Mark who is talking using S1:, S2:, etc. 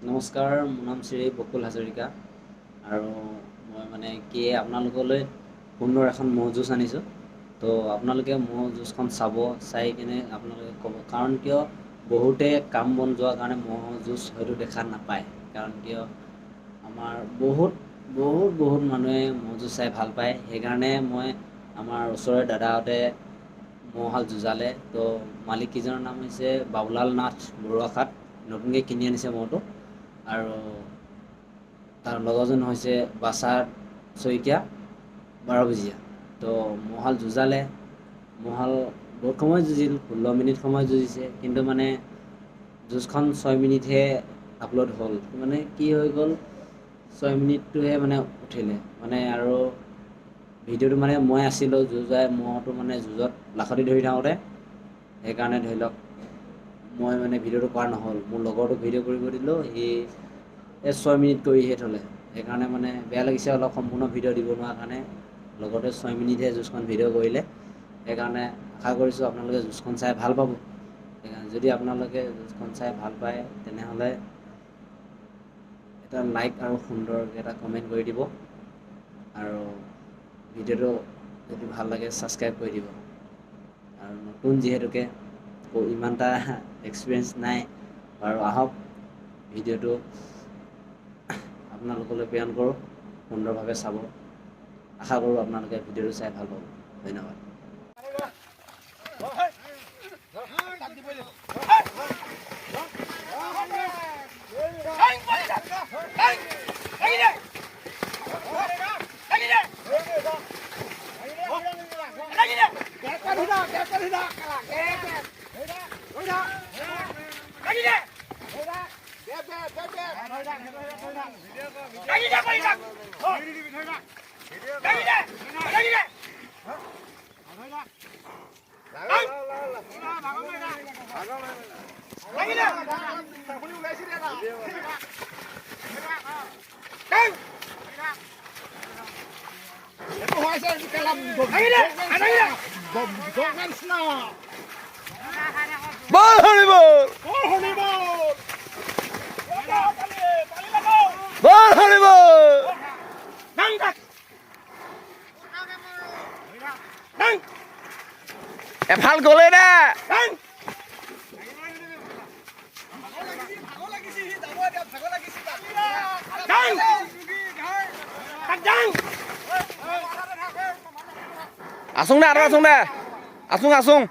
S1: নমস্কাৰ, মোৰ নাম শ্ৰী বকুল হাজৰিকা আৰু মই মানে কি আপোনালোকলৈ সুন্দৰ এখন ম'হ যুঁজ আনিছোঁ। তো আপোনালোকে ম'হ যুঁজখন চাই কিনে আপোনালোকে ক'ব, কাৰণ কিয় বহুতে কাম বন যোৱাৰ কাৰণে ম'হ যুঁজ হয়তো দেখা নাপায়। কাৰণ কিয় আমাৰ বহুত মানুহে ম'হ যুঁজ চাই ভাল পায়। সেইকাৰণে মই আমাৰ ওচৰৰে দাদাহঁতে ম'হহাল যুঁজালে। তো মালিককেইজনৰ নাম হৈছে বাবুলাল নাথ বৰুৱাখাট, নতুনকৈ কিনি আনিছে ম'হটো। আৰু তাৰ লগৰজন হৈছে বাচাৰ শইকীয়া 12 ভুজীয়া। তো ম'হহাল যুঁজালে, ম'হহাল বহুত সময় যুঁজিল, 16 মিনিট সময় যুঁজিছে, কিন্তু মানে যুঁজখন 6 মিনিটহে আপলোড হ'ল। মানে কি হৈ গ'ল, 6 মিনিটটোহে মানে উঠিলে মানে। আৰু ভিডিঅ'টো মানে মই আছিলোঁ যুঁজাই, ম'হটো মানে যুঁজত লাখুটি ধৰি থাকোঁতে, সেইকাৰণে ধৰি লওক মই মানে ভিডিঅ'টো কৰা নহ'ল। মোৰ লগৰটোক ভিডিঅ' কৰিব দিলোঁ, সি 6 মিনিট কৰিহে থ'লে। সেইকাৰণে মানে বেয়া লাগিছে অলপ, সম্পূৰ্ণ ভিডিঅ' দিব নোৱাৰা কাৰণে। লগতে 6 মিনিটহে যুঁজখন ভিডিঅ' কৰিলে। সেইকাৰণে আশা কৰিছোঁ আপোনালোকে যুঁজখন চাই ভাল পাব। সেইকাৰণে যদি আপোনালোকে যুঁজখন চাই ভাল পায়, তেনেহ'লে এটা লাইক আৰু সুন্দৰকৈ এটা কমেণ্ট কৰি দিব। আৰু ভিডিঅ'টো যদি ভাল লাগে ছাবস্ক্ৰাইব কৰি দিব। আৰু নতুন যিহেতুকে ইমান এটা এক্সপিৰিয়েঞ্চ নাই, বাৰু আহক ভিডিঅ'টো আপোনালোকলৈ প্ৰেৰণ কৰোঁ, সুন্দৰভাৱে চাব। আশা কৰোঁ আপোনালোকে ভিডিঅ'টো চাই ভাল পাব। ধন্যবাদ।
S2: বল হরিবল, বল হরিবল। এফাল গলে না আসুং না, আরো আসুং না, আসুং আসুং।